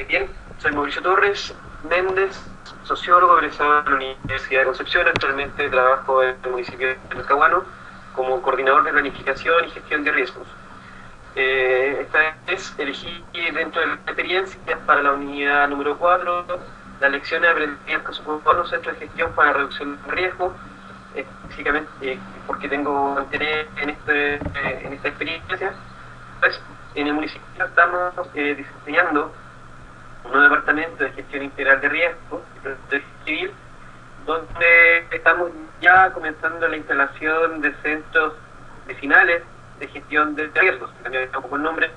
Bien, soy Mauricio Torres Méndez, sociólogo egresado de la Universidad de Concepción. Actualmente trabajo en el municipio de Talcahuano como coordinador de planificación y gestión de riesgos. Esta vez elegí dentro de las experiencias para la unidad número 4 las lecciones aprendidas con los centros de gestión para la reducción de riesgo, específicamente porque tengo interés en esta experiencia. Pues, en el municipio estamos diseñando un nuevo departamento de gestión integral de riesgo y protección civil, donde estamos ya comenzando la instalación de centros vecinales de gestión de riesgos, cambiar un poco el nombre,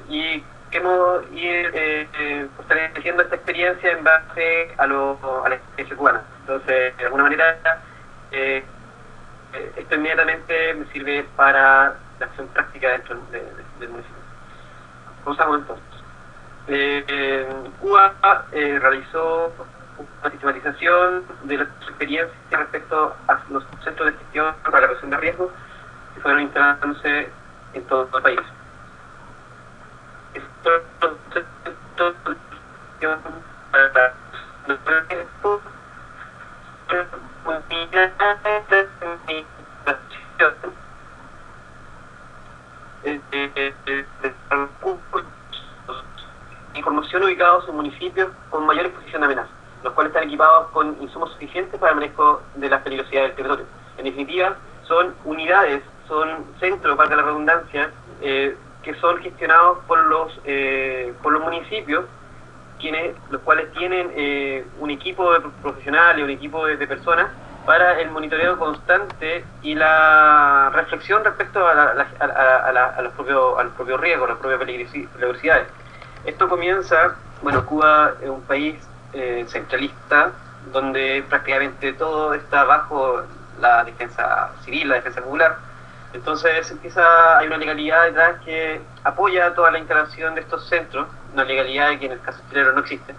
y queremos ir fortaleciendo esta experiencia en base a la experiencia cubana. Entonces, de alguna manera, esto inmediatamente me sirve para la acción práctica dentro del municipio. Comenzamos entonces. Cuba realizó una sistematización de las experiencias respecto a los centros de gestión para la reducción de riesgos que fueron instalándose en todo el país. Estos centros de gestión para la reducción de riesgos información ubicados en municipios con mayor exposición a amenazas, los cuales están equipados con insumos suficientes para el manejo de las peligrosidades del territorio. En definitiva, son unidades, son centros, para la redundancia, que son gestionados por los municipios, los cuales tienen un equipo de profesionales, un equipo de personas para el monitoreo constante y la reflexión respecto a los propios riesgos, a las propias peligrosidades. Esto comienza, bueno, Cuba es un país centralista, donde prácticamente todo está bajo la defensa civil, la defensa popular. Entonces hay una legalidad detrás que apoya toda la instalación de estos centros, una legalidad que en el caso chileno no existe.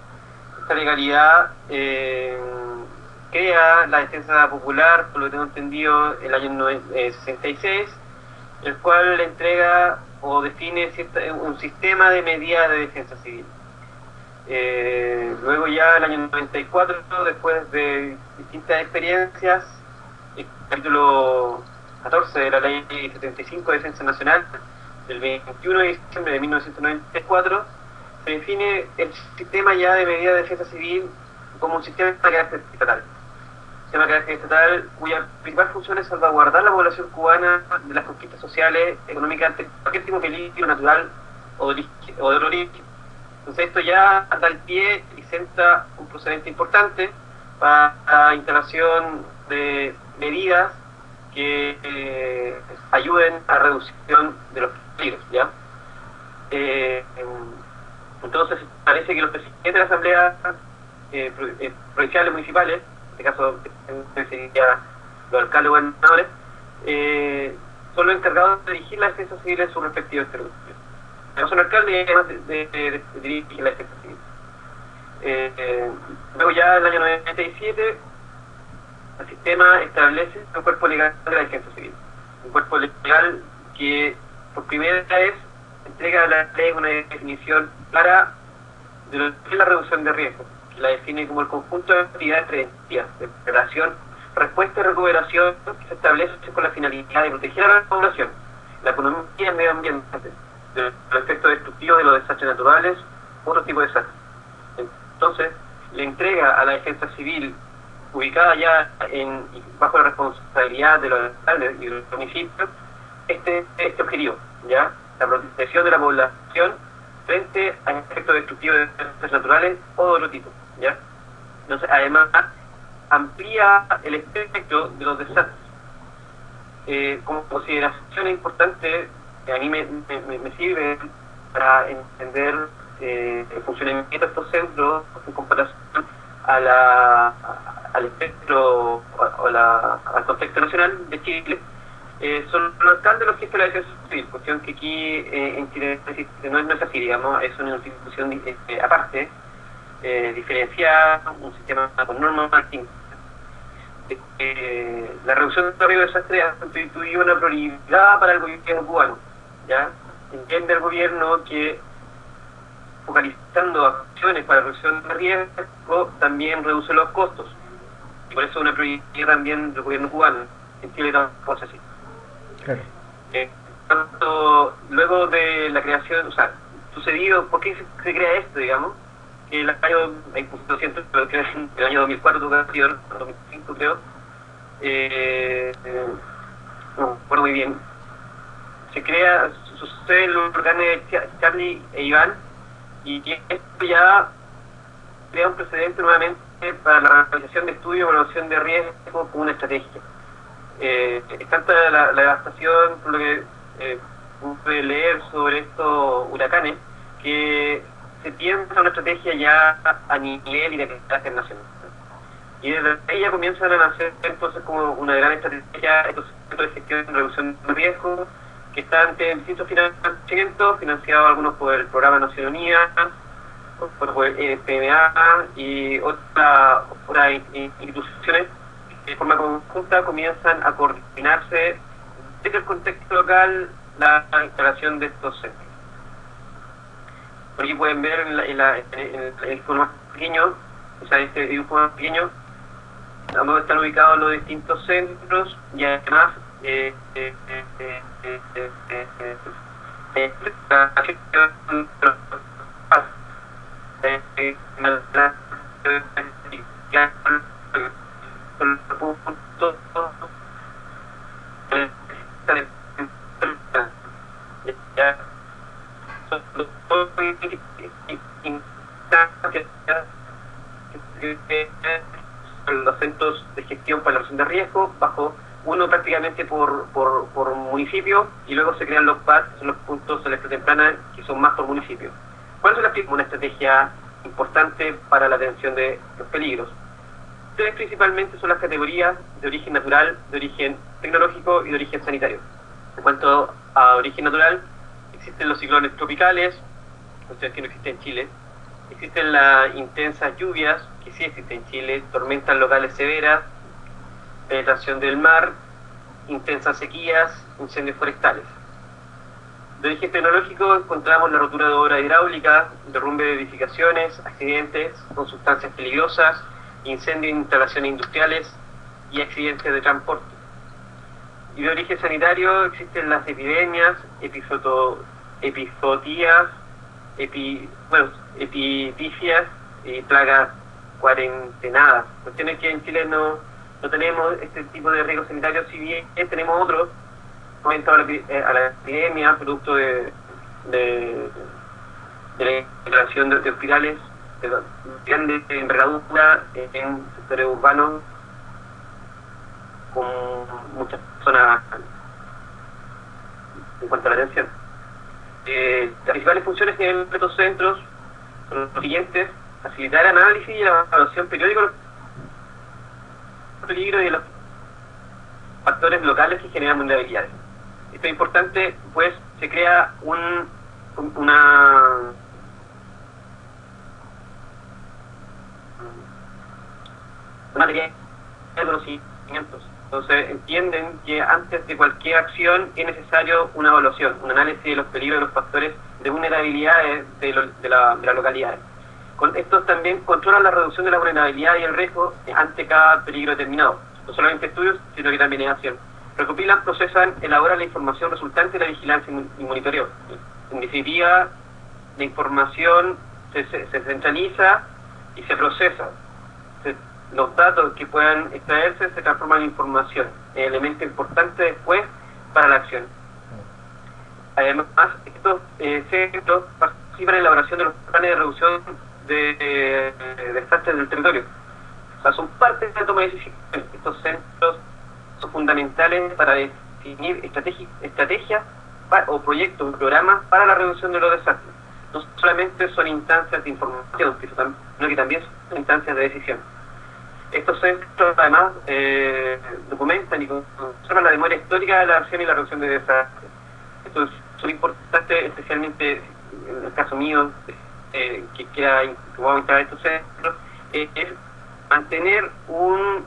Esta legalidad crea la defensa popular, por lo que tengo entendido, el año 66, el cual le entrega o define un sistema de medidas de defensa civil. Luego ya el año 94, después de distintas experiencias, el capítulo 14 de la Ley 75 de Defensa Nacional, del 21 de diciembre de 1994, se define el sistema ya de medidas de defensa civil como un sistema de carácter estatal. Sistema de carácter estatal cuya principal función es salvaguardar la población cubana de las conquistas sociales, económicas, ante cualquier tipo de peligro natural o de origen. Entonces esto ya da el pie y senta un procedente importante para la instalación de medidas que ayuden a la reducción de los peligros, ¿ya? Entonces parece que los presidentes de la Asamblea provinciales, municipales, en este caso sería los alcaldes o gobernadores, son los encargados de dirigir la defensa civil en sus respectivos territorios. No son alcaldes y además de dirigir la defensa civil. Luego ya en el año 97 el sistema establece un cuerpo legal de la defensa civil. Un cuerpo legal que por primera vez entrega a la ley una definición clara de lo que es la reducción de riesgo, que la define como el conjunto de actividades preventivas de preparación, respuesta y recuperación que se establece con la finalidad de proteger a la población, la economía y el medio ambiente, de los efectos destructivos de los desastres naturales, otro tipo de desastres. Entonces, le entrega a la defensa civil, ubicada ya bajo la responsabilidad de los alcaldes y de los municipios, este objetivo, ¿ya? La protección de la población frente a efectos destructivos de desastres naturales o de otro tipo, ¿ya? Entonces, además, amplía el espectro de los desastres. Como consideración importante, que a mí me sirve para entender el funcionamiento de estos centros en comparación al espectro o al contexto nacional de Chile, son los alcaldes los jefes de la defensa civil, cuestión que aquí en Chile no es así, digamos, es una institución aparte, diferenciada, un sistema con normas distintas. La reducción de riesgo de desastre ha constituido una prioridad para el gobierno cubano, ¿ya? En entiende el gobierno que focalizando acciones para reducción de riesgo también reduce los costos. Y por eso es una prioridad también del gobierno cubano. En Chile tampoco es así. Claro. Tanto, luego de la creación, o sea, sucedido, ¿por qué se crea esto, digamos? El año, el año 2004 tuvo que haber 2005 creo, no me acuerdo muy bien, se crea, sucede el huracán de Charlie e Iván, y esto ya crea un precedente nuevamente para la realización de estudios de evaluación de riesgo como una estrategia. Es tanta la devastación, por lo que pude leer sobre estos huracanes, que se piensa una estrategia ya a nivel y de carácter nacional. Y desde ahí ya comienzan a nacer entonces como una gran estrategia, estos centros de gestión y reducción de riesgo, que están ante distintos financiamientos, financiados algunos por el Programa Naciones Unidas, por el PMA y otras instituciones que de forma conjunta comienzan a coordinarse desde el contexto local la instalación de estos centros. Por aquí pueden ver en el dibujo más pequeño, o sea, este dibujo más pequeño, donde están ubicados los distintos centros y además los centros de gestión para la reducción de riesgo, bajo uno prácticamente por municipio, y luego se crean los PAD, que son los puntos de alerta temprana, que son más por municipio. ¿Cuál es una estrategia importante para la atención de los peligros? Tres principalmente son las categorías de origen natural, de origen tecnológico y de origen sanitario. En cuanto a origen natural, existen los ciclones tropicales, cuestión que no existe en Chile. Existen las intensas lluvias, que sí existen en Chile, tormentas locales severas, penetración del mar, intensas sequías, incendios forestales. De origen tecnológico encontramos la rotura de obra hidráulica, derrumbe de edificaciones, accidentes con sustancias peligrosas, incendios en instalaciones industriales y accidentes de transporte. Y de origen sanitario existen las epidemias, epizootías, epitifias y plagas cuarentenadas. Cuestiones que en Chile no tenemos este tipo de riesgos sanitarios, si bien tenemos otros, momento a la epidemia, producto de la instalación de hospitales de grande envergadura en sectores urbanos con muchas personas en cuanto a la atención. Las principales funciones que tienen estos centros son los siguientes: facilitar el análisis y la evaluación periódica de los peligros y de los factores locales que generan vulnerabilidades. Esto es importante, pues se crea una materia de conocimientos. Entonces entienden que antes de cualquier acción es necesario una evaluación, un análisis de los peligros y los factores de vulnerabilidades de la localidad. Con estos también controlan la reducción de la vulnerabilidad y el riesgo ante cada peligro determinado. No solamente estudios, sino que también es acción. Recopilan, procesan, elaboran la información resultante de la vigilancia y monitoreo. En definitiva, la información se centraliza y se procesa. Los datos que puedan extraerse se transforman en información, elemento importante después para la acción. Además, estos centros participan en la elaboración de los planes de reducción de desastres del territorio. O sea, son parte de la toma de decisiones. Estos centros son fundamentales para definir estrategias o proyectos, programas para la reducción de los desastres. No solamente son instancias de información, sino que también son instancias de decisión. Estos centros además documentan y conservan la memoria histórica de la acción y la reducción de desastres. Esto es muy importante, especialmente en el caso mío, que vamos a instalar estos centros, es mantener una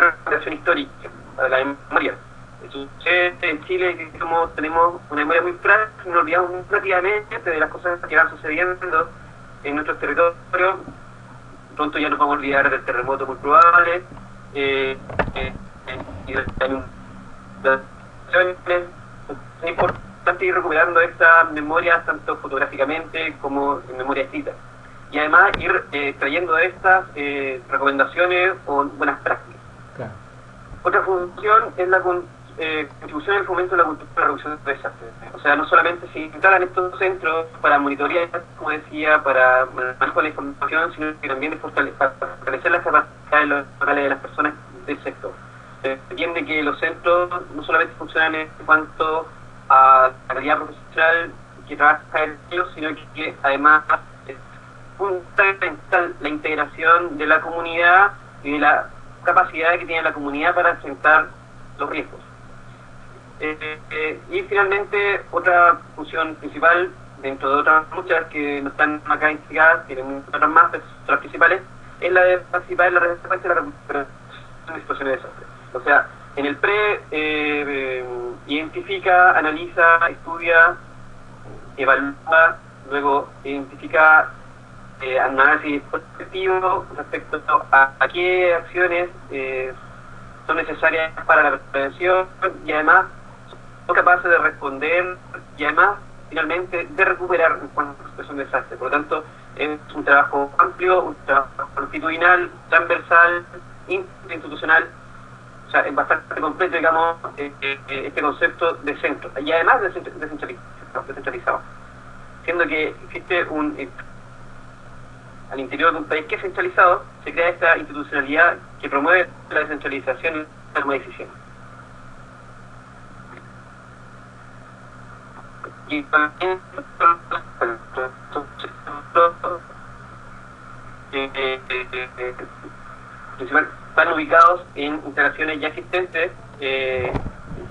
recuperación histórica de la memoria. sucede en Chile que como tenemos una memoria muy frágil, nos olvidamos rápidamente de las cosas que van sucediendo en nuestros territorios. Pronto ya nos vamos a olvidar del terremoto muy probable, y de las inundaciones. Es importante ir recuperando estas memorias tanto fotográficamente como en memoria escrita. Y además ir trayendo de estas recomendaciones o buenas prácticas. Claro. Otra función es la contribución al fomento de la cultura de la reducción de desastres. O sea, no solamente se instalan estos centros para monitorear, como decía, para manejar la información, sino que también para fortalecer las capacidades locales de las personas del sector. Se entiende que los centros no solamente funcionan en cuanto a la calidad profesional que trabaja en ellos, sino que además fundamental la integración de la comunidad y de la capacidad que tiene la comunidad para enfrentar los riesgos. Y finalmente, otra función principal, dentro de otras muchas que no están acá identificadas, tienen otras más, pero las principales, es la de participar en la respuesta y la recuperación de situaciones de desastre. O sea, en el identifica, analiza, estudia, evalúa, luego identifica análisis prospectivo respecto a qué acciones son necesarias para la prevención y además son capaces de responder y además finalmente de recuperar en cuanto a situación de desastre. Por lo tanto, es un trabajo amplio, un trabajo longitudinal, transversal, interinstitucional, o sea, es bastante completo, digamos, este concepto de centro y además descentralizado, siendo que existe al interior de un país que es centralizado, se crea esta institucionalidad que promueve la descentralización y la toma de decisiones. Y también están ubicados en instalaciones ya existentes en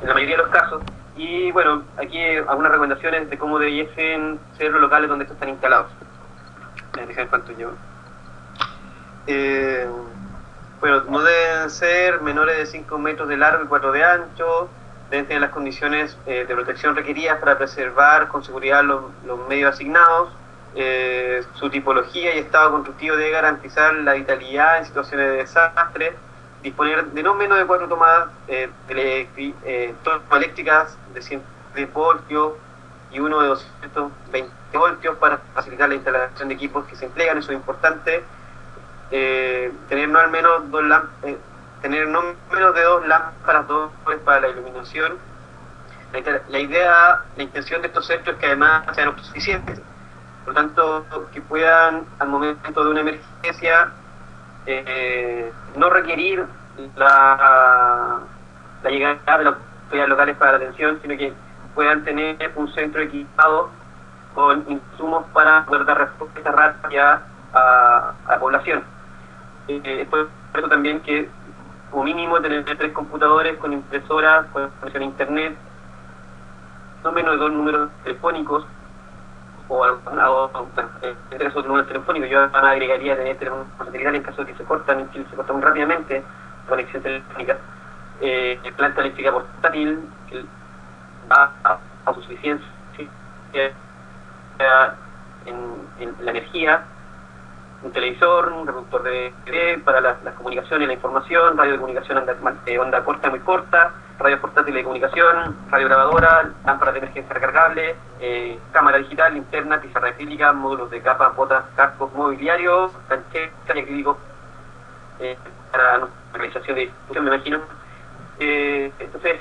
la mayoría de los casos. Y bueno, aquí algunas recomendaciones de cómo debiesen ser los locales donde estos están instalados. Déjame cuánto llevo. Bueno, no deben ser menores de 5 metros de largo y 4 de ancho, deben tener las condiciones de protección requeridas para preservar con seguridad los medios asignados, su tipología y estado constructivo debe garantizar la vitalidad en situaciones de desastre, disponer de no menos de 4 tomas eléctricas de 110 voltios y uno de 220 voltios para facilitar la instalación de equipos que se emplean. Eso es importante. Tener no menos de 2 lámparas dobles para la iluminación. La intención de estos centros es que además sean autosuficientes, por lo tanto que puedan al momento de una emergencia no requerir la llegada de las autoridades locales para la atención, sino que puedan tener un centro equipado con insumos para poder dar respuesta rápida a la población. Por eso también que como mínimo tener 3 computadores con impresoras, con conexión a internet, no menos de 2 números telefónicos o 3 otros números telefónicos. Yo agregaría tener teléfonos satelitales en caso de que se cortan. En Chile se corta muy rápidamente conexión telefónica. Planta eléctrica portátil que va a su suficiencia en la energía, un televisor, un reproductor de TV para las comunicaciones y la información, radio de comunicación onda corta, muy corta, radio portátil de comunicación, radio grabadora, lámparas de emergencia recargable, cámara digital, linterna, pizarra acrílica, módulos de capas, botas, cascos, mobiliario, cancheta y acrílico para nuestra realización de distribución, me imagino. Entonces,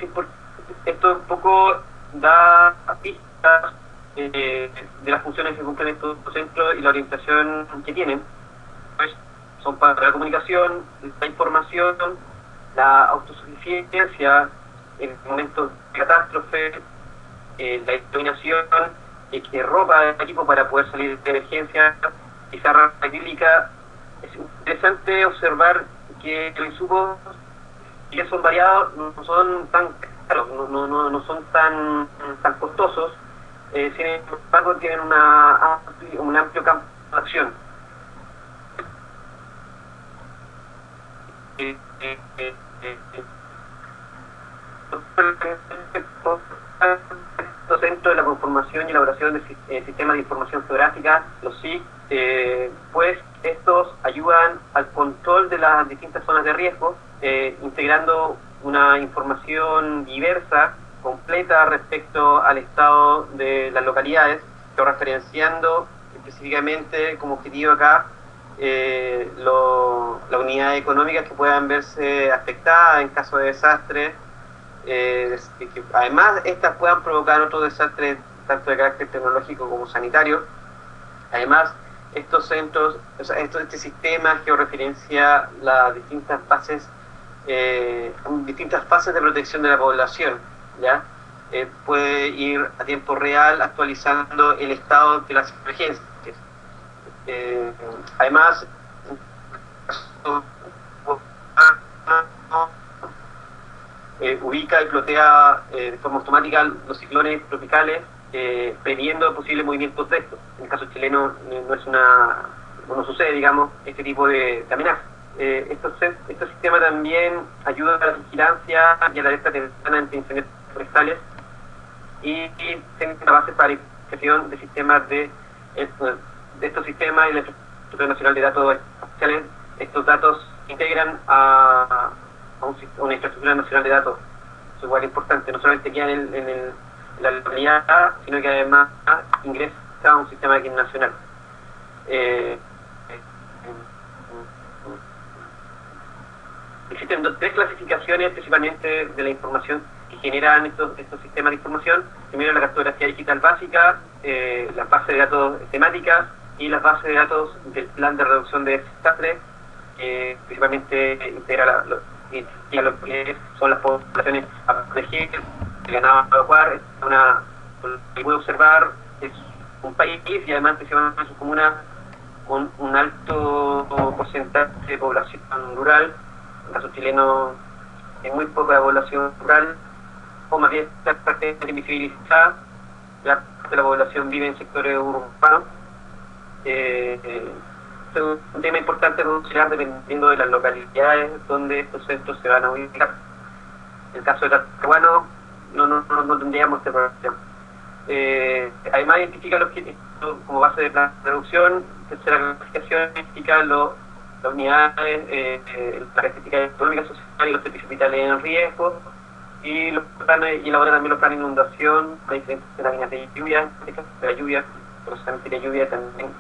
esto un poco da pistas de las funciones que cumplen estos centros y la orientación que tienen. Pues son para la comunicación, la información, la autosuficiencia en momentos de catástrofe, la iluminación, ropa de equipo para poder salir de emergencia, pizarra acrílica. Es interesante observar que los insumos, que son variados, no son tan caros, no son tan costosos. Sin embargo, tienen un amplio campo de acción. Estos centros de la conformación y elaboración de sistemas de información geográfica, los SIG, pues estos ayudan al control de las distintas zonas de riesgo, integrando una información diversa, completa respecto al estado de las localidades, referenciando específicamente como objetivo acá las unidades económicas que puedan verse afectadas en caso de desastre, que además estas puedan provocar otros desastres tanto de carácter tecnológico como sanitario. Además, estos centros, este sistema georreferencia las distintas fases de protección de la población, ¿ya? Puede ir a tiempo real actualizando el estado de las emergencias. Además, ubica y plotea de forma automática los ciclones tropicales, previendo posibles movimientos de estos. En el caso chileno no sucede, digamos, este tipo de amenazas. Este sistema también ayuda a la vigilancia y a la alerta temprana ante incendios forestales y tiene una base para la identificación de sistemas de estos sistemas y la Infraestructura Nacional de Datos Espaciales. Estos datos se integran a una infraestructura nacional de datos. Eso es igual importante, no solamente queda en la localidad, sino que además ingresa a un sistema aquí nacional. Existen tres clasificaciones principalmente de la información que generan estos sistemas de información. Primero, la cartografía digital básica, las bases de datos temáticas y las bases de datos del plan de reducción de desastres, que principalmente integra lo que son las poblaciones a proteger, el ganado a evacuar. Lo que puede observar es un país y además principalmente en sus comunas con un alto porcentaje de población rural. En el caso chileno hay muy poca población rural, o más bien está prácticamente invisibilizada. La parte de la población vive en sectores urbanos. Es un tema importante a considerar dependiendo de las localidades donde estos centros se van a ubicar. En el caso de Talcahuano no tendríamos este problema. Además identifica los objetivos como base de plan de reducción. Tercera clasificación identifica las unidades, las características económicas, sociales y los servicios vitales en riesgo, y elabora también los planes de inundación, las diferentes láminas de lluvia, de la lluvia, procesamiento de lluvia también.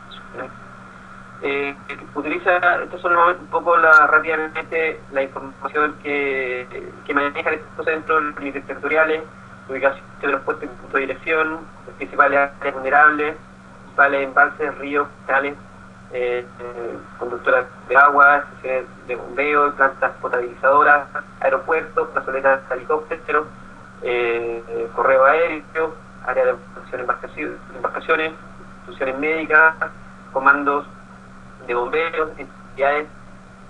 Estos son un poco rápidamente la información que manejan estos centros, los límites territoriales, la ubicación de los puestos y puntos de dirección, las principales áreas vulnerables, principales embalses, ríos, canales, conductoras de agua, estaciones de bombeo, plantas potabilizadoras, aeropuertos, plazoletas de helicópteros, correo aéreo, área de embarcaciones, instituciones médicas, comandos de bomberos, entidades,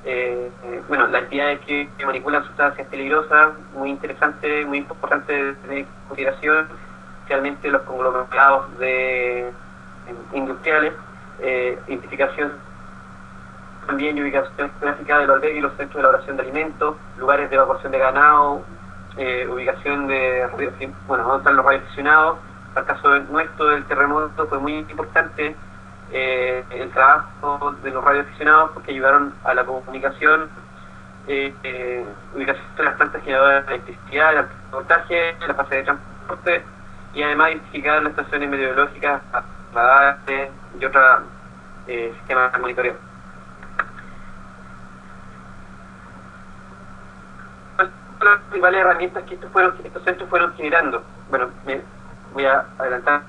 las entidades que manipulan sustancias peligrosas, muy interesante, muy importante de tener en consideración, especialmente los conglomerados industriales, identificación también y ubicación geográfica de los albergues y los centros de elaboración de alimentos, lugares de evacuación de ganado, ubicación de donde están los radioaficionados. Para el caso nuestro del terremoto fue muy importante el trabajo de los radioaficionados porque ayudaron a la comunicación, ubicación de las plantas generadoras de electricidad, el transportaje, la fase de transporte y además identificar las estaciones meteorológicas, radares y otros sistemas de monitoreo. Las principales herramientas que estos centros fueron generando. Bueno, me voy a adelantar.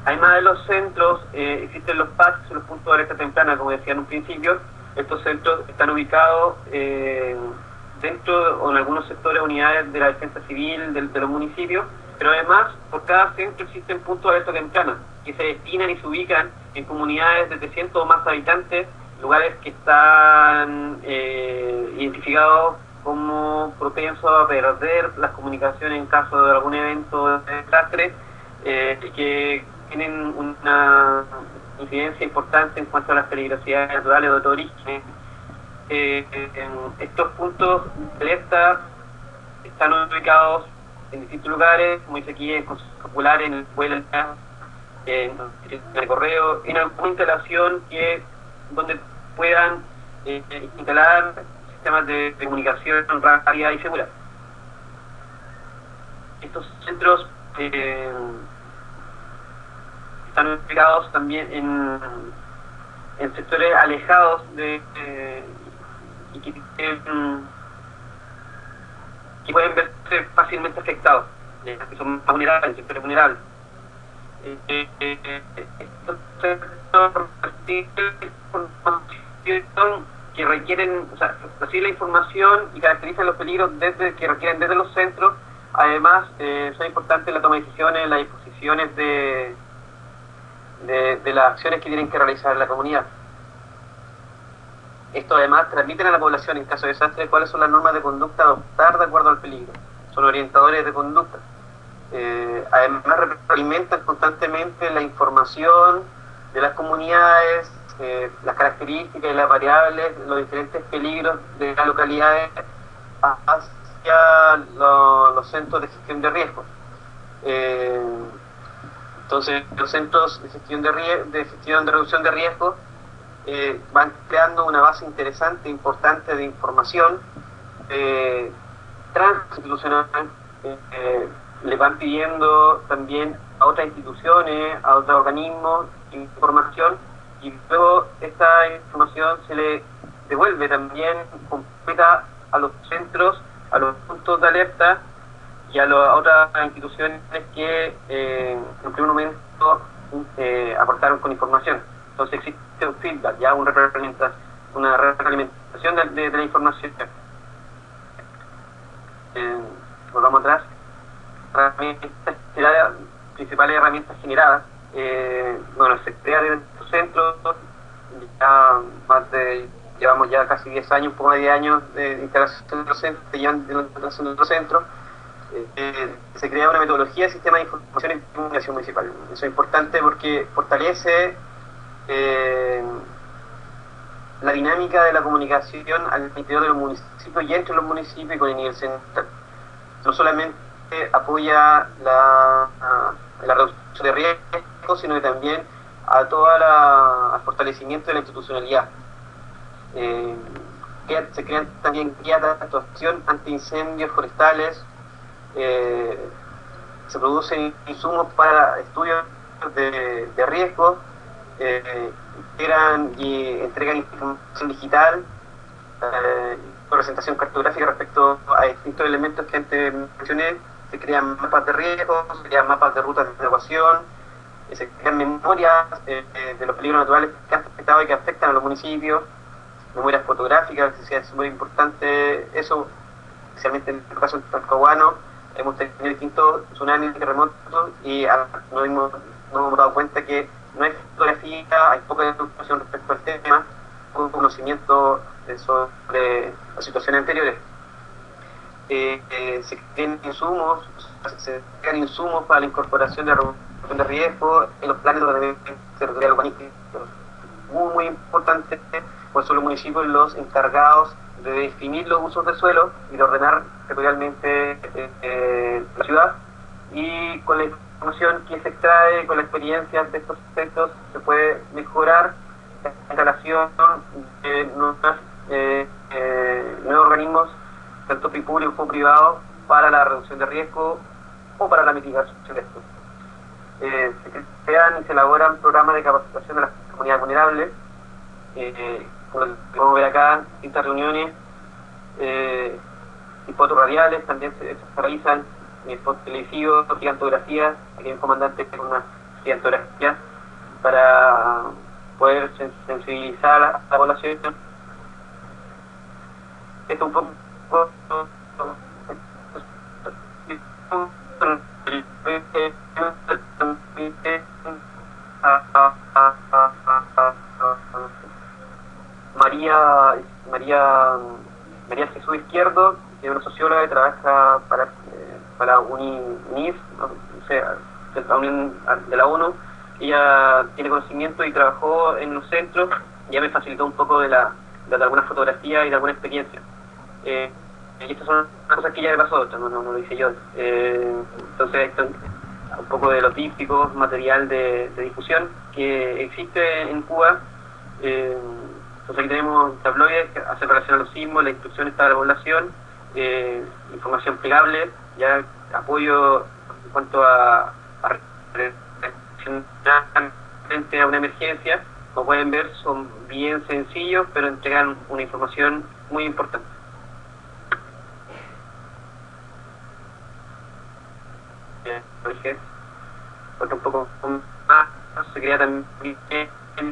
Además de los centros, existen los PACs, los puntos de alerta temprana, como decía en un principio. Estos centros están ubicados dentro o en algunos sectores, unidades de la defensa civil de los municipios, pero además por cada centro existen puntos de alerta temprana que se destinan y se ubican en comunidades de 300 o más habitantes, lugares que están identificados como propensos a perder las comunicaciones en caso de algún evento de desastre, que tienen incidencia importante en cuanto a las peligrosidades naturales de otro origen. Estos puntos de alerta están ubicados en distintos lugares, como dice aquí, en Consejo Popular, en el pueblo, en el correo, en alguna instalación donde puedan instalar sistemas de comunicación rápida y segura. Estos centros están ubicados también en sectores alejados y que pueden verse fácilmente afectados, que son más vulnerables, en sectores vulnerables. Estos sectores que requieren, o sea, reciben la información y caracterizan los peligros que requieren desde los centros. Además, son importantes la toma de decisiones, las disposiciones de las acciones que tienen que realizar la comunidad. Esto además transmiten a la población en caso de desastre cuáles son las normas de conducta a adoptar de acuerdo al peligro. Son orientadores de conducta. Además alimentan constantemente la información de las comunidades, las características y las variables, los diferentes peligros de las localidades hacia los centros de gestión de riesgos. Entonces, los centros de gestión de reducción de riesgos van creando una base interesante, importante de información transinstitucional. Le van pidiendo también a otras instituciones, a otros organismos, información, y luego esta información se le devuelve también completa a los centros, a los puntos de alerta y a otras instituciones que en primer momento aportaron con información. Entonces existe un feedback, ya una retroalimentación de la información. Volvamos atrás. Principales herramientas generadas. Bueno, se crea de estos centros, llevamos ya casi 10 años, un poco más de 10 años de instalación de los centros, se crea una metodología de sistema de información y comunicación municipal. Eso es importante porque fortalece la dinámica de la comunicación al interior de los municipios y entre los municipios y con el nivel central. No solamente apoya la reducción de riesgos, sino que también a al fortalecimiento de la institucionalidad. Se crean también guías de actuación ante incendios forestales, se producen insumos para estudios de riesgos, integran y entregan información digital, presentación cartográfica respecto a distintos elementos que antes mencioné. Se crean mapas de riesgos, se crean mapas de rutas de evacuación, se crean memorias de los peligros naturales que han afectado y que afectan a los municipios, memorias fotográficas, que es muy importante eso, especialmente en el caso del Talcahuano. Hemos tenido distintos tsunamis, terremotos, y nos hemos dado cuenta que no hay fotografía, hay poca información respecto al tema, poco conocimiento sobre las situaciones anteriores. Se crean insumos para la incorporación de reducción de riesgo en los planes de ordenamiento territorial urbanístico. Muy importante, pues son los municipios los encargados de definir los usos del suelo y de ordenar territorialmente la ciudad, y con la información que se extrae, con la experiencia de estos sectores, se puede mejorar la instalación de nuevos organismos, tanto públicos como privados, para la reducción de riesgo o para la mitigación de esto. Se crean y se elaboran programas de capacitación de las comunidades vulnerables, como podemos ver acá, distintas reuniones y fotos radiales, también se realizan fotos televisivos, gigantografías. Aquí hay un comandante con una gigantografía para poder sensibilizar a la población. Esto un poco María Jesús Izquierdo, que es una socióloga que trabaja para UNIF, no sé, la Unión de la ONU, ella tiene conocimiento y trabajó en los centros, ya me facilitó un poco de algunas fotografías y de alguna experiencia. Y estas son las cosas que ya me pasó, no lo hice yo. Entonces, esto un poco de lo típico, material de difusión que existe en Cuba. Entonces aquí tenemos tabloides que hacen relación a los sismos, la instrucción está de la población, información plegable, ya apoyo en cuanto a reaccionar frente a una emergencia. Como pueden ver, son bien sencillos, pero entregan una información muy importante. Otro un poco más, se crea también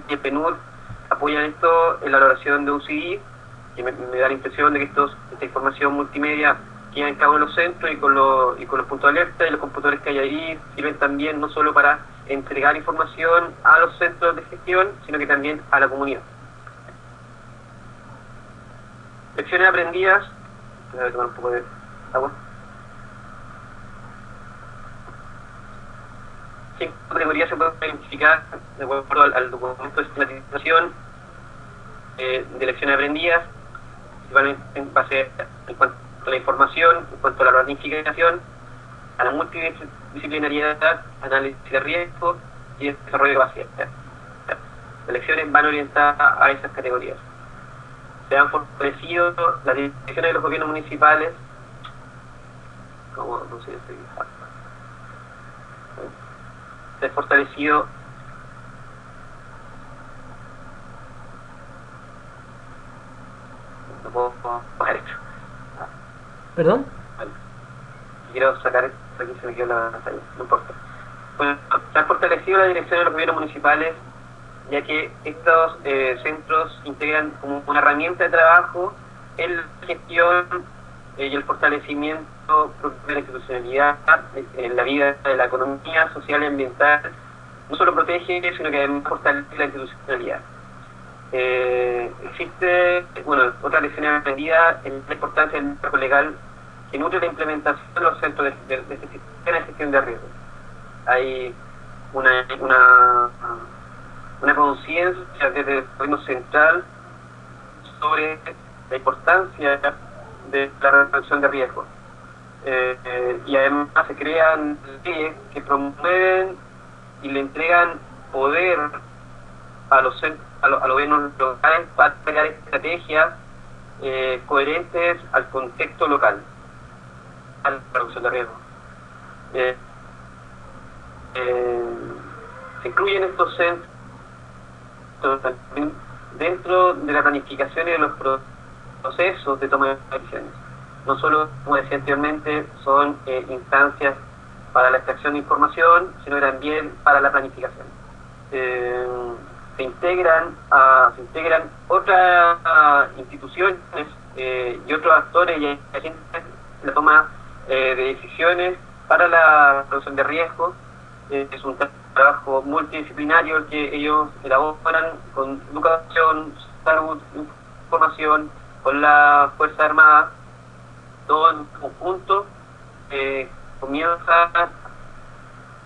el PNUD, apoyan esto en la elaboración de un CD, que me da la impresión de que esta información multimedia queda en cada uno de los centros y con los puntos de alerta y los computadores que hay ahí sirven también no solo para entregar información a los centros de gestión, sino que también a la comunidad. Lecciones aprendidas. Voy a tomar un poco de agua. 5 categorías se pueden identificar de acuerdo al documento de sistematización de lecciones aprendidas, principalmente en base en cuanto a la información, en cuanto a la planificación, a la multidisciplinariedad, análisis de riesgo y desarrollo de capacidad. Las lecciones van orientadas a esas categorías. Se han fortalecido las direcciones de los gobiernos municipales, como no sé, se ha fortalecido no puedo bajar esto. ¿Perdón? Vale. Quiero sacar esto, aquí se me quedó la pantalla, no importa. Bueno, se han fortalecido la dirección de los gobiernos municipales, ya que estos centros integran como una herramienta de trabajo en la gestión y el fortalecimiento de la institucionalidad en la vida de la economía social y ambiental. No solo protege, sino que además fortalece la institucionalidad. Existe, otra lección aprendida en la importancia del marco legal que nutre la implementación de los centros de este sistema de gestión de riesgos. Hay una conciencia desde el gobierno central sobre la importancia de la reducción de riesgos. Y además se crean leyes que promueven y le entregan poder a los gobiernos locales para crear estrategias coherentes al contexto local, a la reducción de riesgos. Se incluyen estos centros también dentro de la planificación y de los procesos de toma de decisiones. No solo, como decía anteriormente, son instancias para la extracción de información, sino también para la planificación. Se integran otras instituciones y otros actores y agentes en la toma de decisiones para la reducción de riesgos. Es un trabajo multidisciplinario el que ellos elaboran con educación, salud, información, con la Fuerza Armada, todo en conjunto. Comienza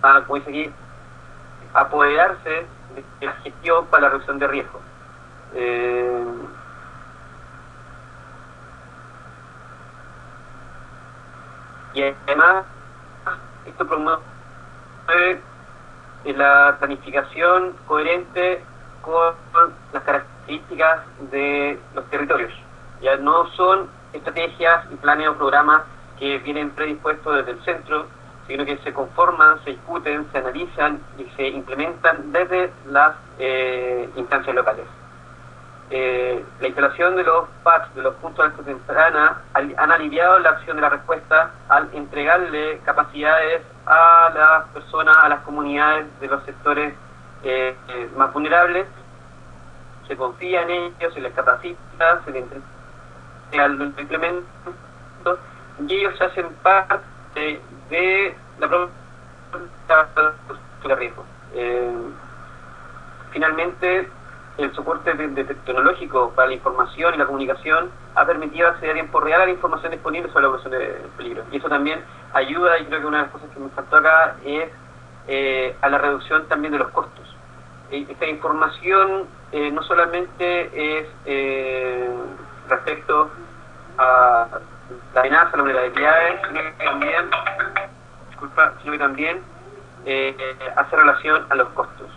a, como dice aquí, apoderarse de la gestión para la reducción de riesgos. Y además, esto promueve la planificación coherente con las características de los territorios. Ya no son estrategias y planes o programas que vienen predispuestos desde el centro, sino que se conforman, se discuten, se analizan y se implementan desde las instancias locales. La instalación de los PACs, de los puntos de alerta temprana, han aliviado la acción de la respuesta al entregarle capacidades a las personas, a las comunidades de los sectores más vulnerables. Se confía en ellos, se les capacita, se les entrega el implemento y ellos se hacen parte de la propia riesgo. Finalmente, el soporte tecnológico para la información y la comunicación ha permitido acceder a tiempo real a la información disponible sobre la evolución de peligro. Y eso también ayuda, y creo que una de las cosas que me faltó acá es a la reducción también de los costos. Esta información no solamente es respecto a la amenaza, a la vulnerabilidad, sino que también hace relación a los costos.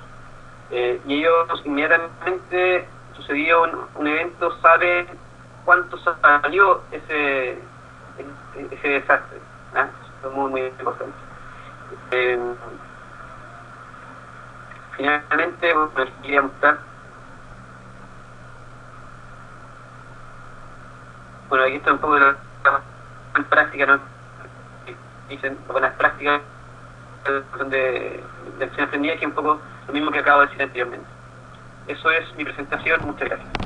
Y ellos inmediatamente sucedió un evento, saben cuánto salió ese desastre. Eso es muy, muy importante. Finalmente, les quería mostrar. Bueno, aquí está un poco de la práctica, ¿no? Dicen buenas prácticas de acción aprendida, que es un poco lo mismo que acabo de decir anteriormente. Eso es mi presentación. Muchas gracias.